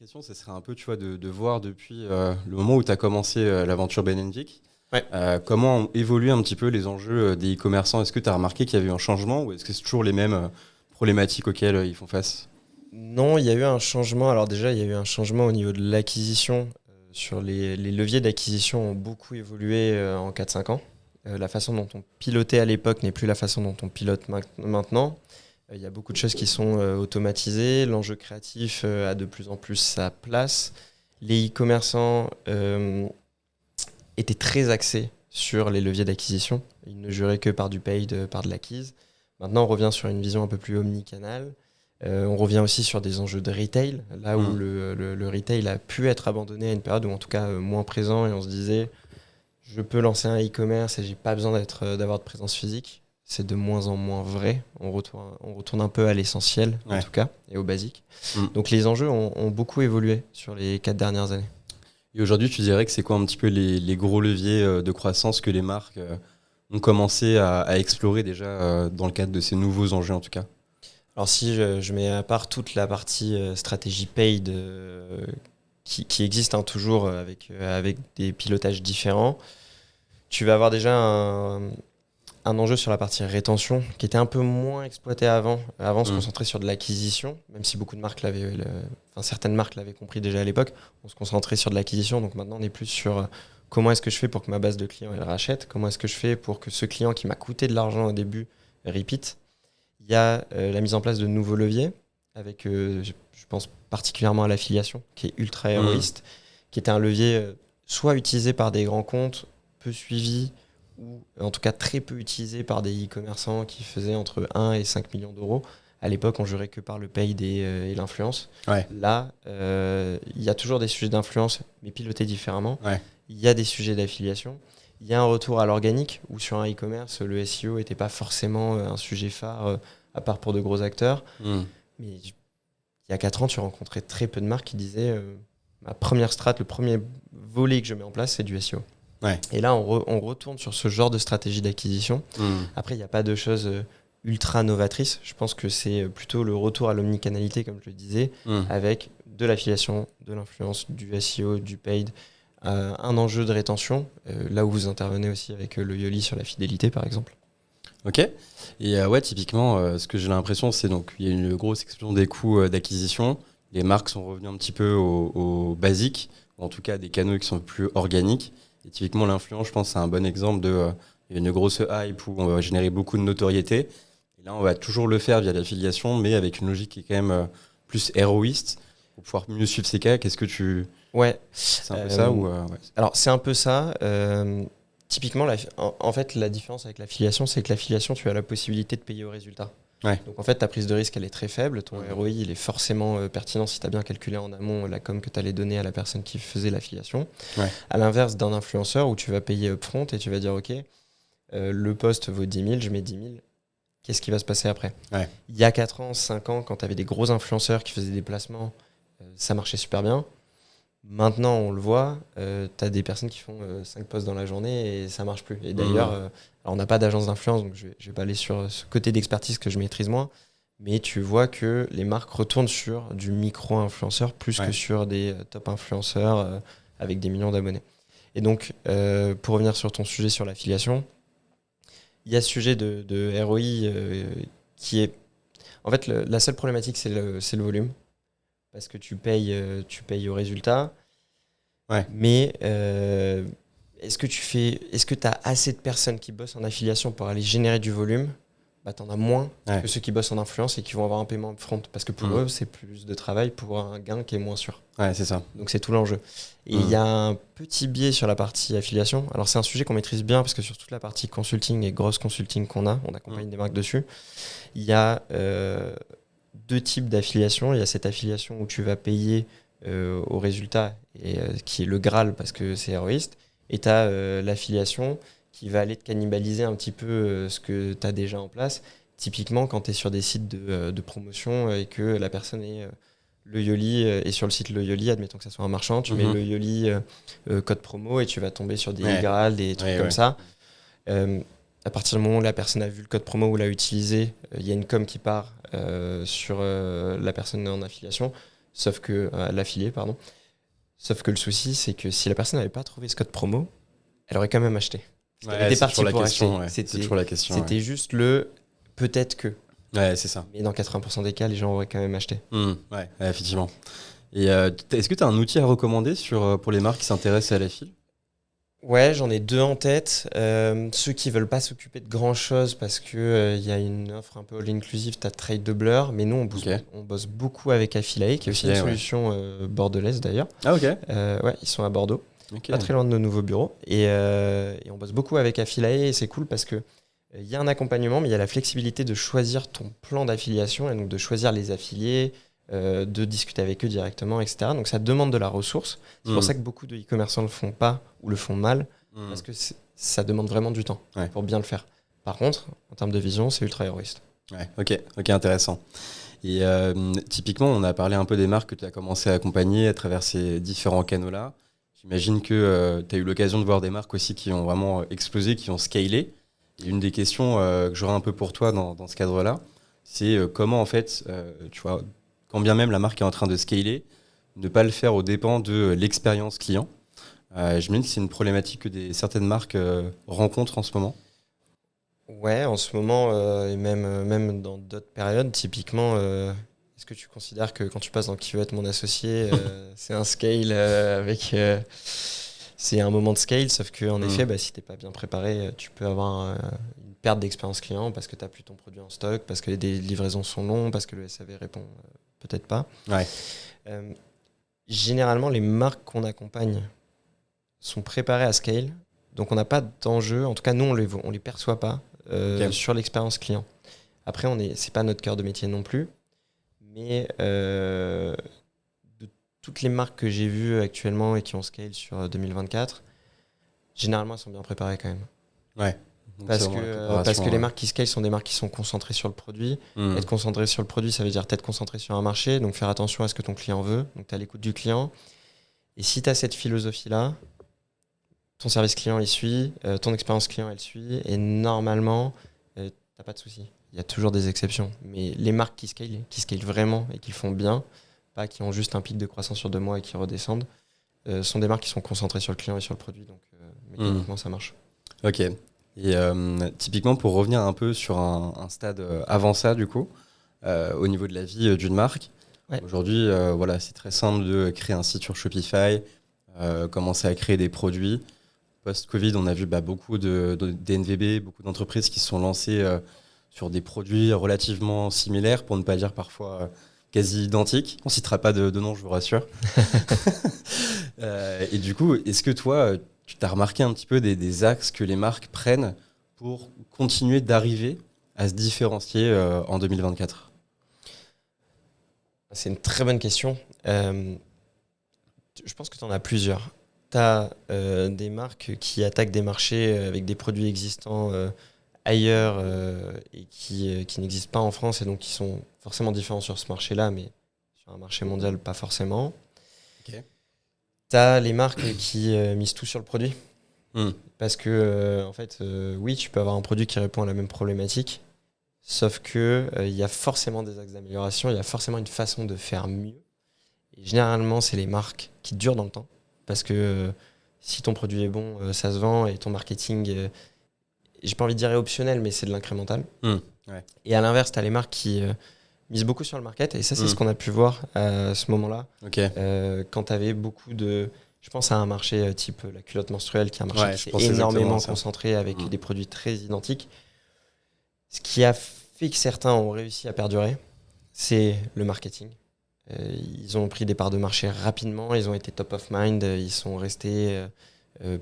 question, ce serait un peu, tu vois, de voir depuis le moment où tu as commencé l'aventure Benendik, Ouais. comment ont évolué un petit peu les enjeux des e-commerçants. Est-ce que tu as remarqué qu'il y avait eu un changement ou est-ce que c'est toujours les mêmes problématiques auxquelles ils font face? Non, il y a eu un changement. Alors déjà, il y a eu un changement au niveau de l'acquisition. Sur les leviers d'acquisition ont beaucoup évolué en 4-5 ans. La façon dont on pilotait à l'époque n'est plus la façon dont on pilote maintenant. Il y a beaucoup de choses qui sont automatisées. L'enjeu créatif a de plus en plus sa place. Les e-commerçants étaient très axés sur les leviers d'acquisition. Ils ne juraient que par du paid, par de l'acquise. Maintenant, on revient sur une vision un peu plus omnicanal. On revient aussi sur des enjeux de retail, là où le retail a pu être abandonné à une période où en tout cas moins présent et on se disait je peux lancer un e-commerce et j'ai pas besoin d'avoir de présence physique. C'est de moins en moins vrai. On retourne un peu à l'essentiel en tout cas et au basique. Donc les enjeux ont beaucoup évolué sur les 4 dernières années. Et aujourd'hui, tu dirais que c'est quoi un petit peu les gros leviers de croissance que les marques ont commencé à explorer déjà dans le cadre de ces nouveaux enjeux en tout cas? Alors si je mets à part toute la partie stratégie paid qui existe toujours avec des pilotages différents, tu vas avoir déjà un enjeu sur la partie rétention qui était un peu moins exploité avant. Avant, on se concentrait sur de l'acquisition, même si beaucoup de marques certaines marques l'avaient compris déjà à l'époque. On se concentrait sur de l'acquisition, donc maintenant on est plus sur comment est-ce que je fais pour que ma base de clients elle rachète, comment est-ce que je fais pour que ce client qui m'a coûté de l'argent au début repeat. Il y a la mise en place de nouveaux leviers, avec, je pense particulièrement à l'affiliation, qui est ultra héroïste, qui était un levier soit utilisé par des grands comptes, peu suivi, ou en tout cas très peu utilisé par des e-commerçants qui faisaient entre 1 et 5 millions d'euros. À l'époque, on jurait que par le paid et l'influence. Ouais. Là, il y a toujours des sujets d'influence, mais pilotés différemment. Ouais. Il y a des sujets d'affiliation. Il y a un retour à l'organique, où sur un e-commerce, le SEO n'était pas forcément un sujet phare, à part pour de gros acteurs. Mais il y a 4 ans, tu rencontrais très peu de marques qui disaient ma première strat, le premier volet que je mets en place, c'est du SEO. Ouais. Et là, on retourne sur ce genre de stratégie d'acquisition. Après, il n'y a pas de choses ultra novatrices. Je pense que c'est plutôt le retour à l'omnicanalité, comme je le disais, avec de l'affiliation, de l'influence, du SEO, du paid, un enjeu de rétention, là où vous intervenez aussi avec le Yoli sur la fidélité, par exemple. Ok. Et ouais, typiquement, ce que j'ai l'impression, c'est donc il y a une grosse explosion des coûts d'acquisition. Les marques sont revenues un petit peu au basique, ou en tout cas des canaux qui sont plus organiques. Et typiquement, l'influence, je pense, c'est un bon exemple de il y a une grosse hype où on va générer beaucoup de notoriété. Et là, on va toujours le faire via l'affiliation, mais avec une logique qui est quand même plus héroïste pour pouvoir mieux suivre ces cas. Qu'est-ce que tu... Ouais. C'est un peu ça ou ouais. Alors, c'est un peu ça. Typiquement, en fait, la différence avec l'affiliation, c'est que l'affiliation, tu as la possibilité de payer au résultat. Ouais. Donc, en fait, ta prise de risque, elle est très faible. Ton ROI, il est forcément pertinent si tu as bien calculé en amont la com que tu allais donner à la personne qui faisait l'affiliation. Ouais. À l'inverse d'un influenceur où tu vas payer upfront et tu vas dire, OK, le poste vaut 10 000, je mets 10 000. Qu'est-ce qui va se passer après ? Ouais. Il y a 4 ans, 5 ans, quand tu avais des gros influenceurs qui faisaient des placements, ça marchait super bien. Maintenant, on le voit, tu as des personnes qui font 5 posts dans la journée et ça marche plus. Et d'ailleurs, alors on n'a pas d'agence d'influence, donc je vais pas aller sur ce côté d'expertise que je maîtrise moins, mais tu vois que les marques retournent sur du micro-influenceur plus que sur des top influenceurs avec des millions d'abonnés. Et donc, pour revenir sur ton sujet sur l'affiliation, il y a ce sujet de ROI qui est... En fait, la seule problématique, c'est le volume. Parce que tu payes au résultat. Ouais. Mais est-ce que tu as assez de personnes qui bossent en affiliation pour aller générer du volume ? Bah, tu en as moins que ceux qui bossent en influence et qui vont avoir un paiement upfront. Parce que pour eux, c'est plus de travail pour un gain qui est moins sûr. Ouais, c'est ça. Donc c'est tout l'enjeu. Et il y a un petit biais sur la partie affiliation. Alors c'est un sujet qu'on maîtrise bien parce que sur toute la partie consulting et grosse consulting qu'on a, on accompagne des marques dessus. Il y a 2 types d'affiliation. Il y a cette affiliation où tu vas payer au résultat, et, qui est le Graal parce que c'est héroïste. Et tu as l'affiliation qui va aller te cannibaliser un petit peu ce que tu as déjà en place. Typiquement, quand tu es sur des sites de promotion et que la personne est le Yoli est sur le site le Yoli, admettons que ça soit un marchand, tu mets le Yoli code promo et tu vas tomber sur des Graal, des trucs comme ça. À partir du moment où la personne a vu le code promo ou l'a utilisé, il y a une com qui part sur la personne en affiliation. sauf que l'affilié, pardon. Sauf que le souci, c'est que si la personne n'avait pas trouvé ce code promo, elle aurait quand même acheté. Elle était partie pour acheter. C'est toujours la question. C'était juste le peut-être que. Ouais, c'est ça. Mais dans 80% des cas, les gens auraient quand même acheté. Ouais, effectivement. Et est-ce que tu as un outil à recommander pour les marques qui s'intéressent à la file? Ouais, j'en ai 2 en tête. Ceux qui veulent pas s'occuper de grand chose parce que y a une offre un peu all-inclusive, tu as Trade de Blur, mais nous on bosse beaucoup avec Affiliate, qui est aussi une solution bordelaise d'ailleurs. Ah ok. Ouais, ils sont à Bordeaux, Okay. pas très loin de nos nouveaux bureaux. Et on bosse beaucoup avec Affiliate et c'est cool parce que il y a un accompagnement, mais il y a la flexibilité de choisir ton plan d'affiliation et donc de choisir les affiliés, de discuter avec eux directement, etc. Donc ça demande de la ressource. C'est pour ça que beaucoup de e-commerçants ne le font pas ou le font mal, parce que ça demande vraiment du temps pour bien le faire. Par contre, en termes de vision, c'est ultra héroïste. Ouais, ok, intéressant. Et typiquement, on a parlé un peu des marques que tu as commencé à accompagner à travers ces différents canaux-là. J'imagine que tu as eu l'occasion de voir des marques aussi qui ont vraiment explosé, qui ont scalé. Et une des questions que j'aurais un peu pour toi dans ce cadre-là, c'est comment en fait, tu vois, quand bien même la marque est en train de scaler, ne pas le faire aux dépens de l'expérience client. Je me dis que c'est une problématique que certaines marques rencontrent en ce moment. Ouais, en ce moment, et même dans d'autres périodes, typiquement, est-ce que tu considères que quand tu passes dans Qui veut être mon associé, c'est un scale avec... c'est un moment de scale, sauf qu'en effet, si tu n'es pas bien préparé, tu peux avoir une perte d'expérience client parce que tu n'as plus ton produit en stock, parce que les livraisons sont longues, parce que le SAV répond peut-être pas. Ouais. Généralement, les marques qu'on accompagne sont préparées à scale, donc on n'a pas d'enjeu, en tout cas nous on les perçoit pas sur l'expérience client. Après, c'est pas notre cœur de métier non plus, mais de toutes les marques que j'ai vues actuellement et qui ont scale sur 2024, généralement elles sont bien préparées quand même. Ouais. Parce que les marques qui scale sont des marques qui sont concentrées sur le produit. Être concentré sur le produit, ça veut dire être concentré sur un marché, donc faire attention à ce que ton client veut, donc tu es à l'écoute du client. Et si tu as cette philosophie-là, ton service client il suit, ton expérience client elle suit, et normalement, t'as pas de souci. Il y a toujours des exceptions. Mais les marques qui scale vraiment et qui le font bien, pas qui ont juste un pic de croissance sur 2 mois et qui redescendent, sont des marques qui sont concentrées sur le client et sur le produit. Donc mécaniquement, ça marche. Ok. Et typiquement, pour revenir un peu sur un stade avant ça, du coup, au niveau de la vie d'une marque, aujourd'hui, c'est très simple de créer un site sur Shopify, commencer à créer des produits. Post-Covid, on a vu beaucoup de DNVB, beaucoup d'entreprises qui se sont lancées sur des produits relativement similaires, pour ne pas dire parfois quasi identiques. On ne citera pas de nom, je vous rassure. Et du coup, est-ce que toi, tu t'as remarqué un petit peu des axes que les marques prennent pour continuer d'arriver à se différencier en 2024 ? C'est une très bonne question. Je pense que tu en as plusieurs. Tu as des marques qui attaquent des marchés avec des produits existants ailleurs et qui n'existent pas en France et donc qui sont forcément différents sur ce marché-là, mais sur un marché mondial, pas forcément. Okay. Tu as les marques qui misent tout sur le produit. Parce que, en fait, oui, tu peux avoir un produit qui répond à la même problématique, sauf qu'il y a forcément des axes d'amélioration, il y a forcément une façon de faire mieux. Et généralement, c'est les marques qui durent dans le temps. Parce que si ton produit est bon, ça se vend et ton marketing, j'ai pas envie de dire est optionnel, mais c'est de l'incrémental. Ouais. Et à l'inverse, tu as les marques qui misent beaucoup sur le market. Et ça, c'est ce qu'on a pu voir à ce moment-là. Okay. Quand tu avais beaucoup de... Je pense à un marché type la culotte menstruelle, qui est un marché qui est énormément concentré avec des produits très identiques. Ce qui a fait que certains ont réussi à perdurer, c'est le marketing. Ils ont pris des parts de marché rapidement, ils ont été top of mind, ils sont restés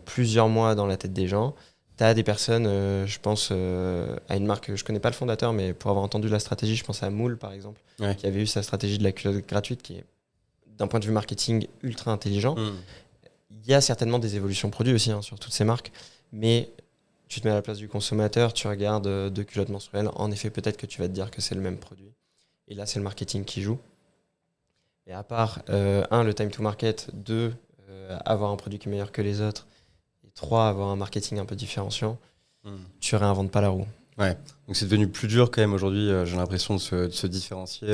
plusieurs mois dans la tête des gens. Tu as des personnes, je pense à une marque, je connais pas le fondateur, mais pour avoir entendu la stratégie, je pense à Moule par exemple, qui avait eu sa stratégie de la culotte gratuite, qui est d'un point de vue marketing ultra intelligent. Il y a certainement des évolutions produits aussi sur toutes ces marques, mais tu te mets à la place du consommateur, tu regardes 2 culottes menstruelles, en effet peut-être que tu vas te dire que c'est le même produit. Et là c'est le marketing qui joue. Et à part, 1, le time to market, 2, avoir un produit qui est meilleur que les autres, et 3, avoir un marketing un peu différenciant, tu réinventes pas la roue. Ouais, donc c'est devenu plus dur quand même aujourd'hui, j'ai l'impression de se différencier.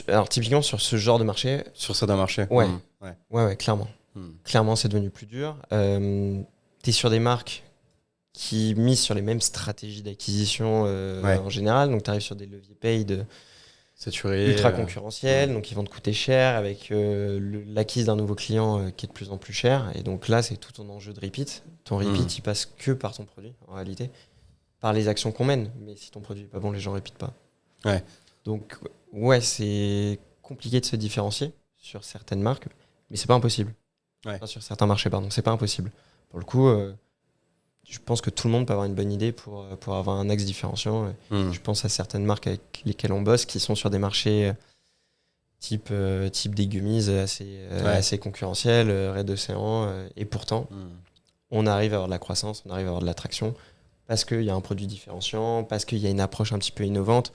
Alors, typiquement, sur ce genre de marché, Sur certains marchés. ouais, Ouais. ouais, clairement. Clairement, c'est devenu plus dur. Tu es sur des marques qui misent sur les mêmes stratégies d'acquisition en général. Donc, tu arrives sur des leviers paid Saturé. ultra concurrentiels, donc ils vont te coûter cher avec l'acquise d'un nouveau client qui est de plus en plus cher. Et donc là, c'est tout ton enjeu de repeat. Ton repeat, il passe que par ton produit, en réalité, par les actions qu'on mène. Mais si ton produit n'est pas bon, les gens ne repeatent pas. Ouais. Donc, ouais, c'est compliqué de se différencier sur certaines marques, mais c'est pas impossible. Ouais. Enfin, sur certains marchés, pardon, c'est pas impossible. Pour le coup, je pense que tout le monde peut avoir une bonne idée pour avoir un axe différenciant. Je pense à certaines marques avec lesquelles on bosse qui sont sur des marchés type des gummies assez concurrentiels, Red Océan, et pourtant, on arrive à avoir de la croissance, on arrive à avoir de l'attraction parce qu'il y a un produit différenciant, parce qu'il y a une approche un petit peu innovante.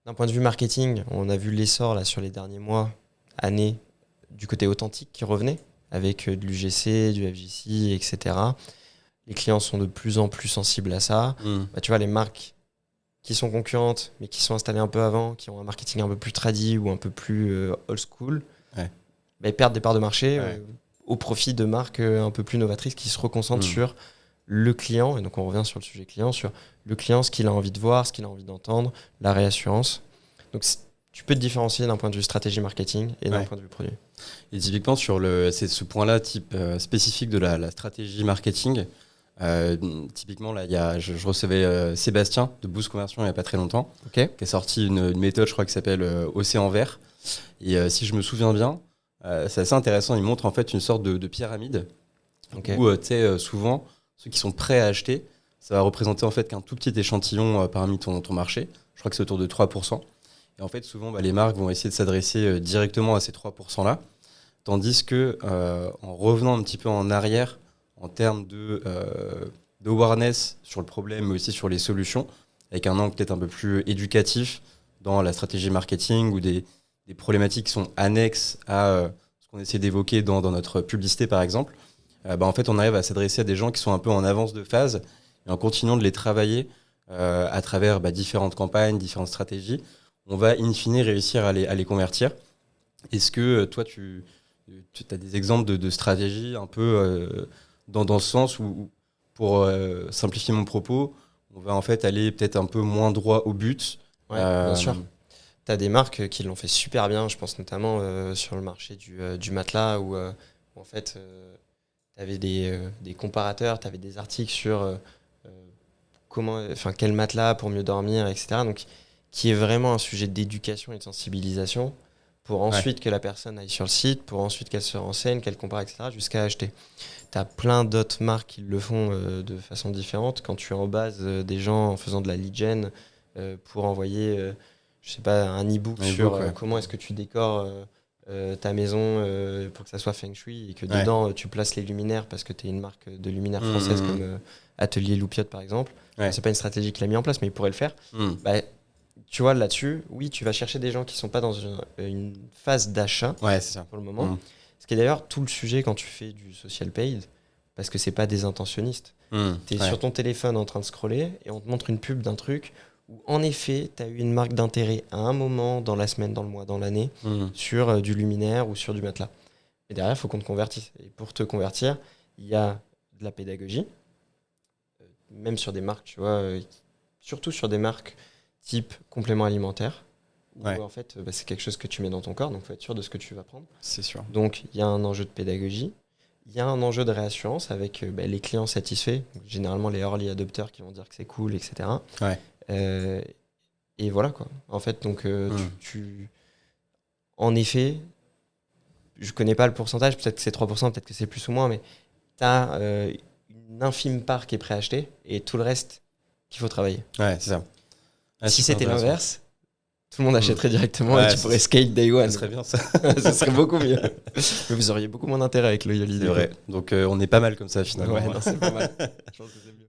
D'un point de vue marketing, on a vu l'essor là, sur les derniers mois, années, du côté authentique qui revenait, avec de l'UGC, du FGC, etc. Les clients sont de plus en plus sensibles à ça. Bah, tu vois, les marques qui sont concurrentes, mais qui sont installées un peu avant, qui ont un marketing un peu plus tradi ou un peu plus old school, bah, ils perdent des parts de marché au profit de marques un peu plus novatrices qui se reconcentrent sur le client. Et donc, on revient sur le sujet client, sur le client, ce qu'il a envie de voir, ce qu'il a envie d'entendre, la réassurance. Donc, tu peux te différencier d'un point de vue stratégie marketing et d'un point de vue produit. Et typiquement, c'est ce point-là spécifique de la stratégie marketing. Typiquement, là, je recevais Sébastien de Boost Conversion il n'y a pas très longtemps, qui a sorti une méthode, je crois, qui s'appelle Océan Vert. Et si je me souviens bien, c'est assez intéressant. Il montre en fait une sorte de pyramide où, souvent, ceux qui sont prêts à acheter, ça va représenter en fait qu'un tout petit échantillon parmi ton marché. Je crois que c'est autour de 3%. Et en fait, souvent, les marques vont essayer de s'adresser directement à ces 3%-là, tandis que en revenant un petit peu en arrière, en termes d'awareness sur le problème, mais aussi sur les solutions, avec un angle peut-être un peu plus éducatif dans la stratégie marketing ou des problématiques qui sont annexes à ce qu'on essaie d'évoquer dans notre publicité, par exemple, en fait, on arrive à s'adresser à des gens qui sont un peu en avance de phase et en continuant de les travailler à travers différentes campagnes, différentes stratégies, on va in fine réussir à les convertir. Est-ce que toi, tu as des exemples de stratégies un peu dans ce sens où, pour simplifier mon propos, on va en fait aller peut-être un peu moins droit au but. Bien sûr. Tu as des marques qui l'ont fait super bien, je pense notamment sur le marché du matelas où en fait tu avais des comparateurs, tu avais des articles sur quel matelas pour mieux dormir, etc. Donc, qui est vraiment un sujet d'éducation et de sensibilisation pour ensuite que la personne aille sur le site, pour ensuite qu'elle se renseigne, qu'elle compare, etc., jusqu'à acheter. Tu as plein d'autres marques qui le font de façon différente. Quand tu es en base des gens en faisant de la lead gen pour envoyer je sais pas, un e-book sur comment est-ce que tu décores ta maison pour que ça soit feng shui et que dedans tu places les luminaires parce que tu es une marque de luminaires française comme Atelier Loupiote par exemple. C'est pas une stratégie qu'il a mis en place mais il pourrait le faire. Tu vois, là-dessus, oui, tu vas chercher des gens qui sont pas dans une phase d'achat c'est ça. pour le moment. Ce qui est d'ailleurs tout le sujet quand tu fais du social paid, parce que c'est pas des intentionnistes. Tu es sur ton téléphone en train de scroller et on te montre une pub d'un truc où, en effet, tu as eu une marque d'intérêt à un moment dans la semaine, dans le mois, dans l'année, sur du luminaire ou sur du matelas. Et derrière, il faut qu'on te convertisse. Et pour te convertir, il y a de la pédagogie, même sur des marques, tu vois, surtout sur des marques type complément alimentaire, où en fait, c'est quelque chose que tu mets dans ton corps, donc il faut être sûr de ce que tu vas prendre. C'est sûr. Donc, il y a un enjeu de pédagogie. Il y a un enjeu de réassurance avec les clients satisfaits, généralement les early adopters qui vont dire que c'est cool, etc. Et voilà quoi. En fait, donc, en effet, je connais pas le pourcentage, peut-être que c'est 3%, peut-être que c'est plus ou moins, mais tu as une infime part qui est préachetée et tout le reste qu'il faut travailler. C'est ça. Si c'était l'inverse, tout le monde achèterait directement et tu pourrais scale day one. Ce serait bien ça. Ce serait beaucoup mieux. Mais vous auriez beaucoup moins d'intérêt avec le Yoli. C'est vrai. Donc on est pas mal comme ça finalement. Ouais, non, c'est pas mal. Je pense que c'est mieux.